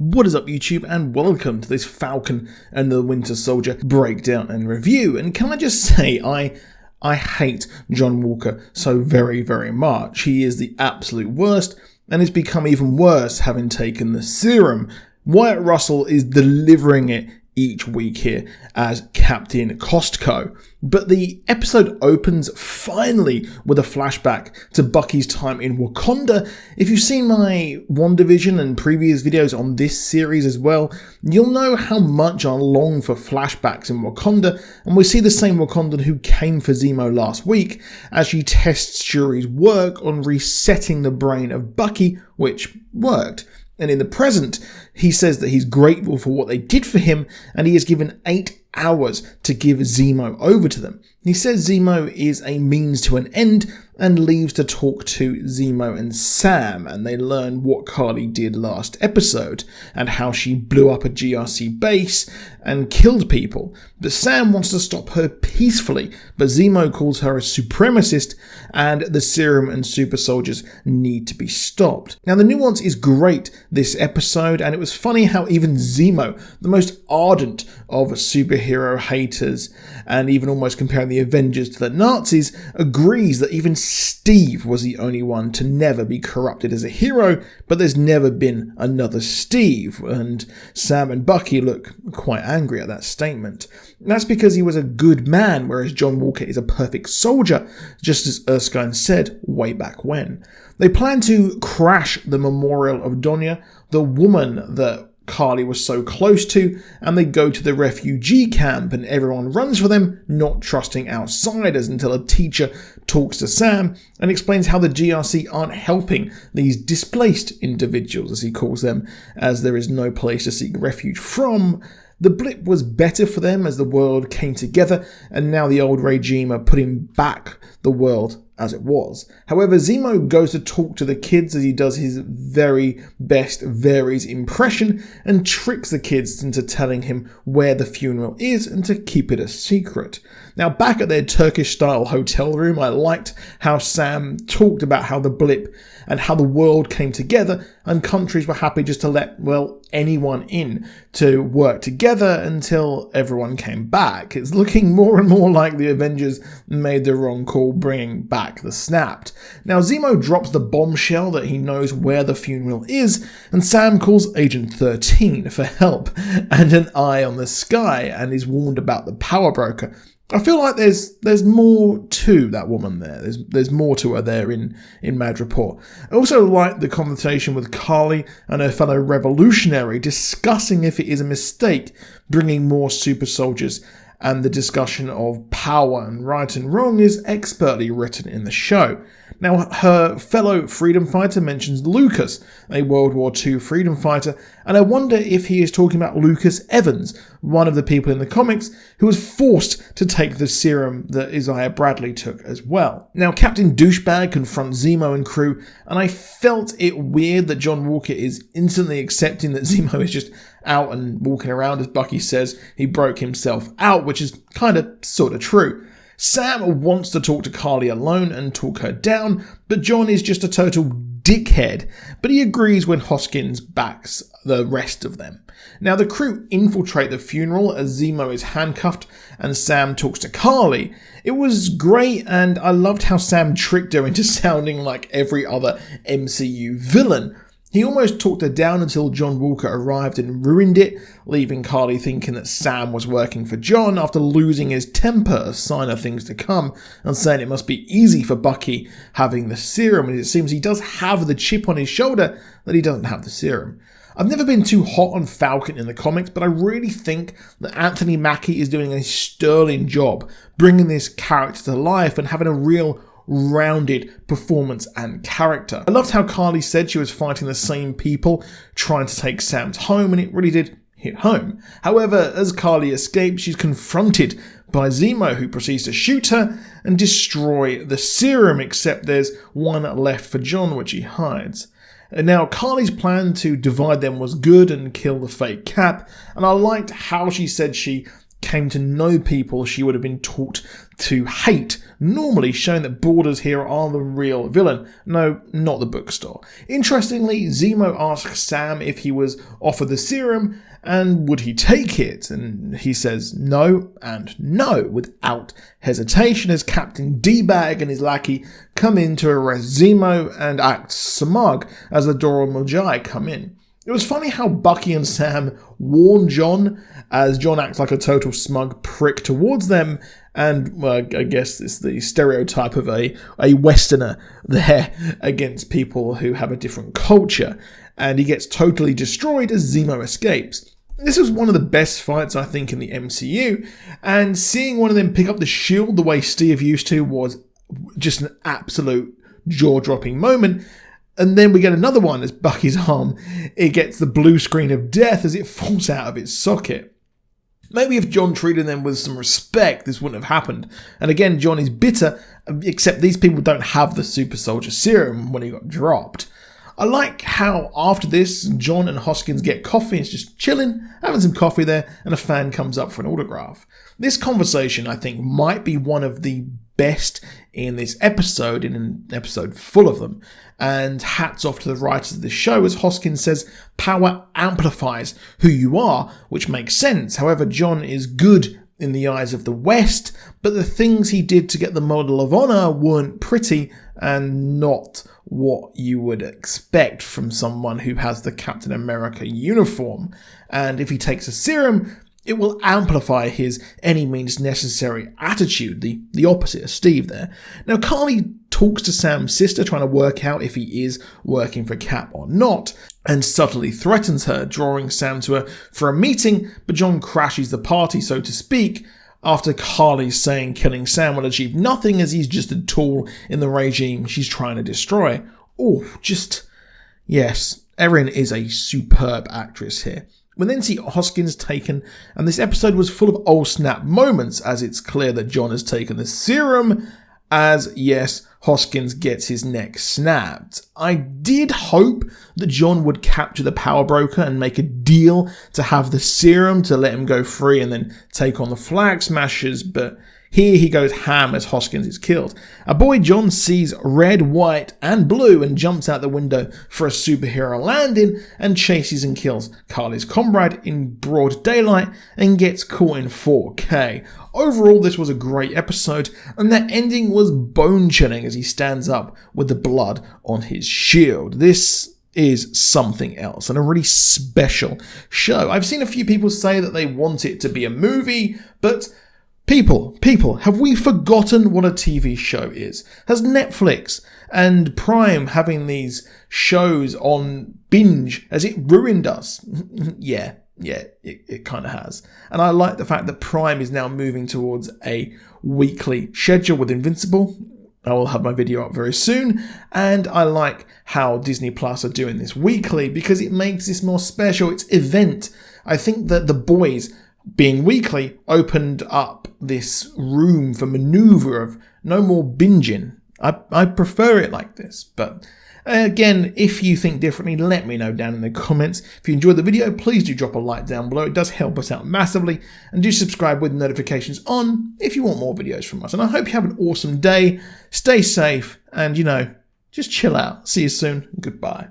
What is up YouTube, and welcome to this Falcon and the Winter Soldier breakdown and review. And can I just say, I hate John Walker so very, very much. He is the absolute worst, and it's become even worse having taken the serum. Wyatt Russell is delivering it each week here as Captain Costco. But the episode opens finally with a flashback to Bucky's time in Wakanda. If you've seen my WandaVision and previous videos on this series as well, you'll know how much I long for flashbacks in Wakanda, and we see the same Wakandan who came for Zemo last week as she tests Shuri's work on resetting the brain of Bucky, which worked. And in the present, he says that he's grateful for what they did for him, and he is given 8 hours to give Zemo over to them. He says Zemo is a means to an end and leaves to talk to Zemo and Sam, and they learn what Carly did last episode and how she blew up a GRC base and killed people. But Sam wants to stop her peacefully, but Zemo calls her a supremacist and the serum and super soldiers need to be stopped. Now the nuance is great this episode, and it was funny how even Zemo, the most ardent of superhero haters and even almost comparing the Avengers to the Nazis, agrees that even Steve was the only one to never be corrupted as a hero, but there's never been another Steve, and Sam and Bucky look quite angry at that statement. That's because he was a good man, whereas John Walker is a perfect soldier, just as Erskine said way back when. They plan to crash the memorial of Donya, the woman that Carly was so close to, and they go to the refugee camp and everyone runs for them, not trusting outsiders, until a teacher talks to Sam and explains how the GRC aren't helping these displaced individuals, as he calls them, as there is no place to seek refuge from. The blip was better for them as the world came together, and now the old regime are putting back the world as it was. However, Zemo goes to talk to the kids as he does his very best Varys impression and tricks the kids into telling him where the funeral is and to keep it a secret. Now, back at their Turkish-style hotel room, I liked how Sam talked about how the blip and how the world came together and countries were happy just to let, well, anyone in to work together until everyone came back. It's looking more and more like the Avengers made the wrong call bringing back the Snapped. Now, Zemo drops the bombshell that he knows where the funeral is, and Sam calls Agent 13 for help and an eye on the sky and is warned about the power broker. I feel like there's more to that woman there. There's more to her there in Madripoor. I also like the conversation with Carly and her fellow revolutionary discussing if it is a mistake bringing more super soldiers, and the discussion of power and right and wrong is expertly written in the show. Now, her fellow freedom fighter mentions Lucas, a World War II freedom fighter, and I wonder if he is talking about Lucas Evans, one of the people in the comics who was forced to take the serum that Isaiah Bradley took as well. Now, Captain Douchebag confronts Zemo and crew, and I felt it weird that John Walker is instantly accepting that Zemo is just out and walking around, as Bucky says he broke himself out, which is kind of sort of true. Sam wants to talk to Carly alone and talk her down, but John is just a total dickhead, but he agrees when Hoskins backs the rest of them. Now, the crew infiltrate the funeral as Zemo is handcuffed and Sam talks to Carly. It was great, and I loved how Sam tricked her into sounding like every other MCU villain. He almost talked her down until John Walker arrived and ruined it, leaving Carly thinking that Sam was working for John after losing his temper, a sign of things to come, and saying it must be easy for Bucky having the serum, and it seems he does have the chip on his shoulder that he doesn't have the serum. I've never been too hot on Falcon in the comics, but I really think that Anthony Mackie is doing a sterling job bringing this character to life and having a real rounded performance and character. I loved how Carly said she was fighting the same people trying to take Sam's home, and it really did hit home. However, as Carly escapes, she's confronted by Zemo, who proceeds to shoot her and destroy the serum, except there's one left for John, which he hides. And now Carly's plan to divide them was good and kill the fake Cap, and I liked how she said she came to know people she would have been taught to hate, normally showing that Borders here are the real villain. No, not the bookstore. Interestingly, Zemo asks Sam if he was offered the serum and would he take it, and he says no and no without hesitation as Captain D-Bag and his lackey come in to arrest Zemo and act smug as the Dora Milaje come in. It was funny how Bucky and Sam warn John, as John acts like a total smug prick towards them, and well, I guess it's the stereotype of a Westerner there against people who have a different culture, and he gets totally destroyed as Zemo escapes. This was one of the best fights, I think, in the MCU, and seeing one of them pick up the shield the way Steve used to was just an absolute jaw-dropping moment. And then we get another one as Bucky's arm, it gets the blue screen of death as it falls out of its socket. Maybe if John treated them with some respect, this wouldn't have happened. And again, John is bitter, except these people don't have the super soldier serum when he got dropped. I like how after this, John and Hoskins get coffee, it's just chilling, having some coffee there, and a fan comes up for an autograph. This conversation, I think, might be one of the best in this episode, in an episode full of them. And hats off to the writers of the show, as Hoskins says, power amplifies who you are, which makes sense. However, John is good in the eyes of the West, but the things he did to get the Medal of Honor weren't pretty and not what you would expect from someone who has the Captain America uniform. And if he takes a serum, it will amplify his any means necessary attitude, the opposite of Steve there. Now, Carly talks to Sam's sister, trying to work out if he is working for Cap or not, and subtly threatens her, drawing Sam to her for a meeting, but John crashes the party, so to speak, after Carly saying killing Sam will achieve nothing as he's just a tool in the regime she's trying to destroy. Yes, Erin is a superb actress here. We then see Hoskins taken, and this episode was full of oh snap moments as it's clear that John has taken the serum, as yes, Hoskins gets his neck snapped. I did hope that John would capture the power broker and make a deal to have the serum to let him go free and then take on the Flag Smashers, but here he goes ham as Hoskins is killed. Our boy John sees red, white, and blue and jumps out the window for a superhero landing and chases and kills Carly's comrade in broad daylight and gets caught in 4K. Overall, this was a great episode, and that ending was bone-chilling as he stands up with the blood on his shield. This is something else and a really special show. I've seen a few people say that they want it to be a movie, but People, have we forgotten what a TV show is? Has Netflix and Prime having these shows on binge, has it ruined us? Yeah, it kind of has. And I like the fact that Prime is now moving towards a weekly schedule with Invincible. I will have my video up very soon. And I like how Disney Plus are doing this weekly because it makes this more special. It's event. I think that The Boys being weekly opened up this room for maneuver of no more binging. I prefer it like this, but again, if you think differently, let me know down in the comments. If you enjoyed the video, please do drop a like down below. It does help us out massively, and do subscribe with notifications on if you want more videos from us. And I hope you have an awesome day, stay safe, and just chill out. See you soon. Goodbye.